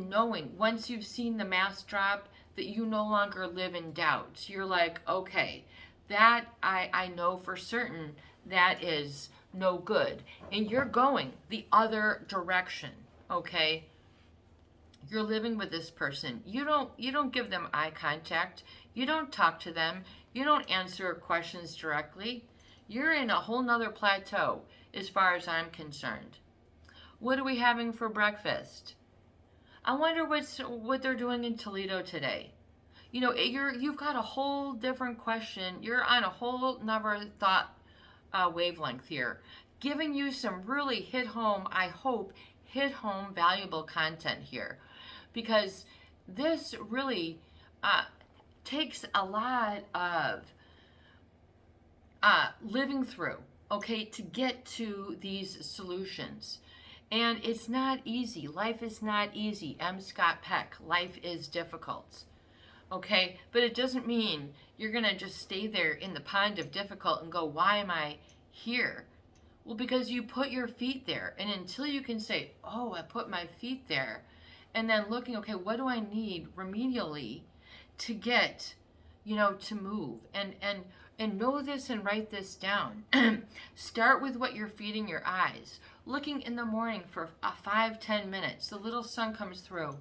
knowing once you've seen the mask drop that you no longer live in doubt. You're like, okay, that I know for certain that is no good. And you're going the other direction, okay? You're living with this person. You don't give them eye contact. You don't talk to them. You don't answer questions directly. You're in a whole nother plateau as far as I'm concerned. What are we having for breakfast? I wonder what they're doing in Toledo today. you've got a whole different question. You're on a whole never thought wavelength here, giving you some really hit home, I hope, hit home valuable content here, because this really takes a lot of living through, okay, to get to these solutions. And it's not easy. Life is not easy. M. Scott Peck, life is difficult. Okay, but it doesn't mean you're going to just stay there in the pond of difficult and go, why am I here? Well, because you put your feet there. And until you can say, oh, I put my feet there, and then looking, okay, what do I need remedially to get, to move? And know this and write this down. Start with what you're feeding your eyes. Looking in the morning for 5-10 minutes. The little sun comes through.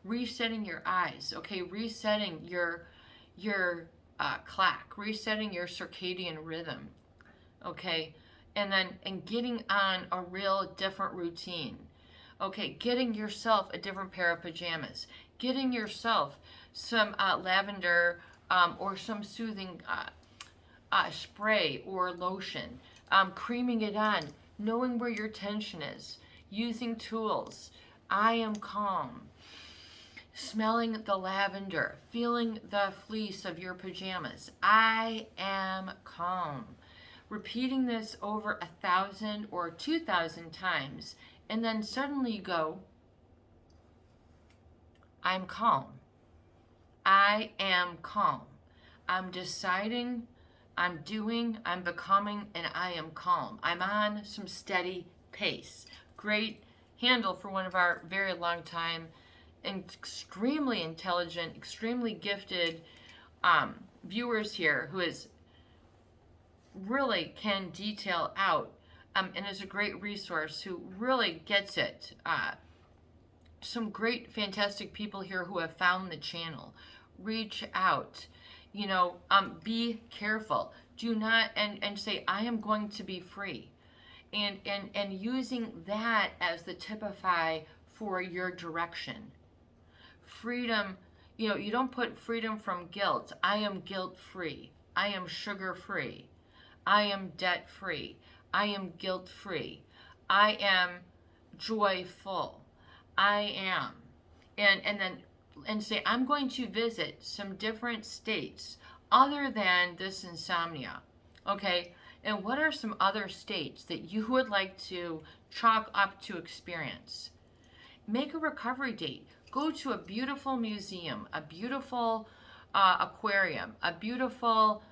Resetting your eyes, okay? Resetting your clock. Resetting your circadian rhythm, okay? And getting on a real different routine. Okay, getting yourself a different pair of pajamas. Getting yourself some lavender or some soothing spray or lotion, creaming it on, knowing where your tension is, using tools. I am calm. Smelling the lavender, feeling the fleece of your pajamas. I am calm. Repeating this over 1,000 or 2,000 times, and then suddenly you go, I'm calm. I am calm. I'm deciding, I'm doing, I'm becoming, and I am calm. I'm on some steady pace. Great handle for one of our very long time and extremely intelligent, extremely gifted viewers here who is really can detail out and is a great resource, who really gets it. Some great, fantastic people here who have found the channel. Reach out, be careful. Do not, and say, I am going to be free. And using that as the typify for your direction. Freedom, you don't put freedom from guilt. I am guilt-free. I am sugar-free. I am debt-free. I am guilt-free. I am joyful. I am. And say, I'm going to visit some different states other than this insomnia. Okay? And what are some other states that you would like to chalk up to experience? Make a recovery date. Go to a beautiful museum, a beautiful aquarium, a beautiful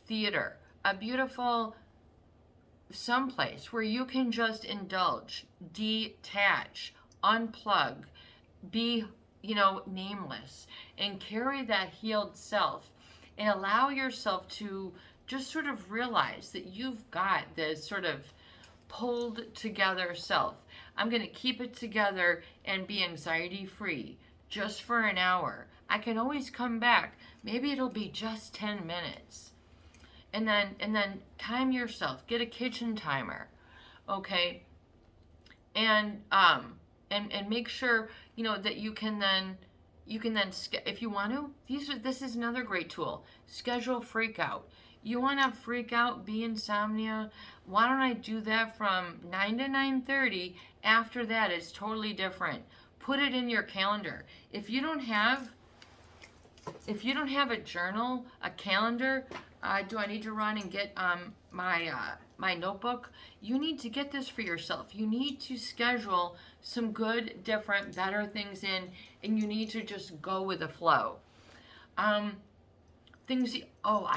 theater, a beautiful someplace where you can just indulge, detach, unplug, be, nameless, and carry that healed self, and allow yourself to just sort of realize that you've got this sort of pulled together self. I'm going to keep it together and be anxiety free just for an hour. I can always come back. Maybe it'll be just 10 minutes. And then time yourself. Get a kitchen timer. Okay? And make sure, that you can then if you want to, this is another great tool. Schedule freak out. You want to freak out, be insomnia? Why don't I do that from 9 to 9:30? After that, it's totally different. Put it in your calendar. If you don't have a journal, a calendar, do I need to run and get my notebook? You need to get this for yourself. You need to schedule some good, different, better things in, and you need to just go with the flow. I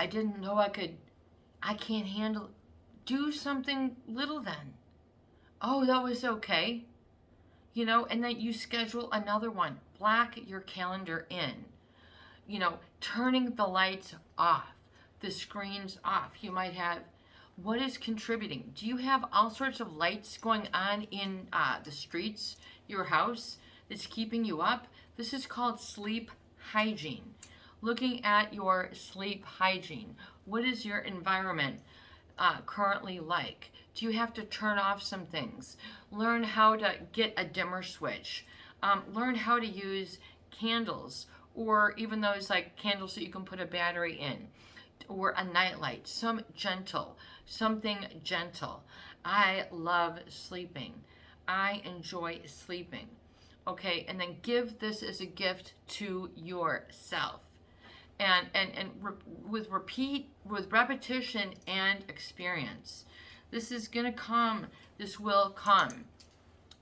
didn't know I can't handle. Do something little then. Oh, that was okay. And then you schedule another one. Block your calendar in. Turning the lights off, the screens off. You might have, what is contributing? Do you have all sorts of lights going on in the streets, your house, that's keeping you up? This is called sleep hygiene. Looking at your sleep hygiene. What is your environment currently like? Do you have to turn off some things? Learn how to get a dimmer switch. Learn how to use candles or even those like candles that you can put a battery in, or a nightlight, something gentle. I love sleeping. I enjoy sleeping. Okay, and then give this as a gift to yourself. With repetition and experience, this is gonna come. This will come.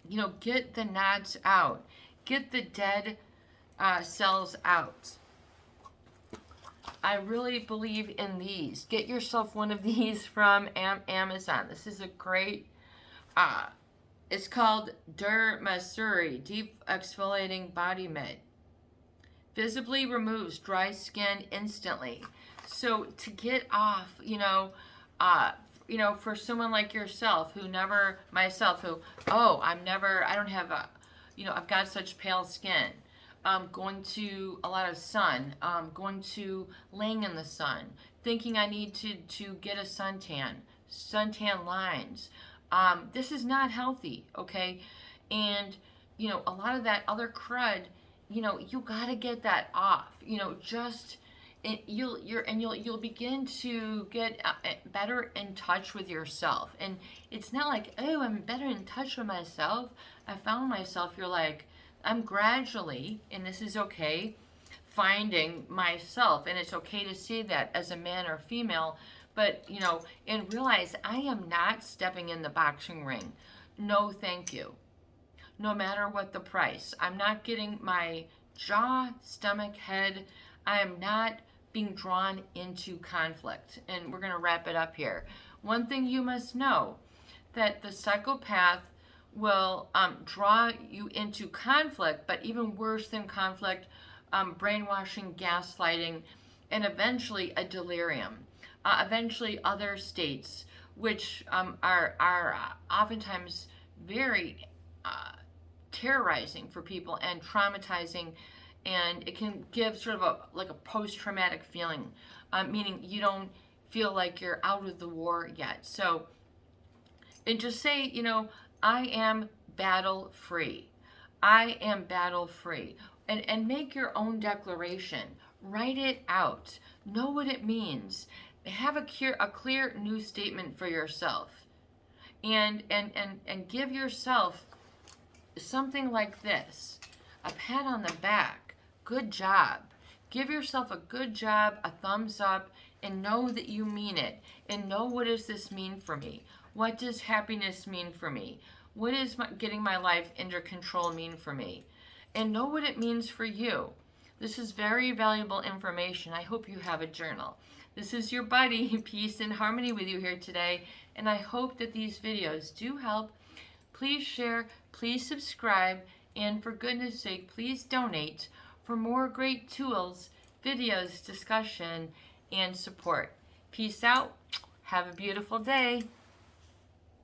You know, get the knots out, get the dead cells out. I really believe in these. Get yourself one of these from Amazon. This is a great. It's called Dermasuri Deep Exfoliating Body Mitt. Visibly removes dry skin instantly. So to get off, for someone like yourself who never, myself, who, I don't have I've got such pale skin. Going to a lot of sun, going to laying in the sun, thinking I need to get a suntan lines. This is not healthy, okay? And, a lot of that other crud, you gotta get that off, you'll begin to get better in touch with yourself. And it's not like, oh, I'm better in touch with myself. I found myself, you're like, I'm gradually, and this is okay, finding myself. And it's okay to say that as a man or female, but, and realize I am not stepping in the boxing ring. No, thank you. No matter what the price. I'm not getting my jaw, stomach, head. I am not being drawn into conflict. And we're going to wrap it up here. One thing you must know, that the psychopath will draw you into conflict, but even worse than conflict, brainwashing, gaslighting, and eventually a delirium. Eventually other states, which are oftentimes very terrorizing for people and traumatizing, and it can give sort of a post-traumatic feeling, meaning you don't feel like you're out of the war yet. So, and just say, I am battle free. I am battle free. And make your own declaration. Write it out. Know what it means. Have a clear new statement for yourself. And give yourself something like this. A pat on the back. Good job. Give yourself a good job, a thumbs up, and know that you mean it. And know, what does this mean for me? What does happiness mean for me? What does getting my life under control mean for me? And know what it means for you. This is very valuable information. I hope you have a journal. This is your buddy, Peace and Harmony, with you here today. And I hope that these videos do help. Please share, please subscribe, and for goodness sake, please donate for more great tools, videos, discussion, and support. Peace out. Have a beautiful day.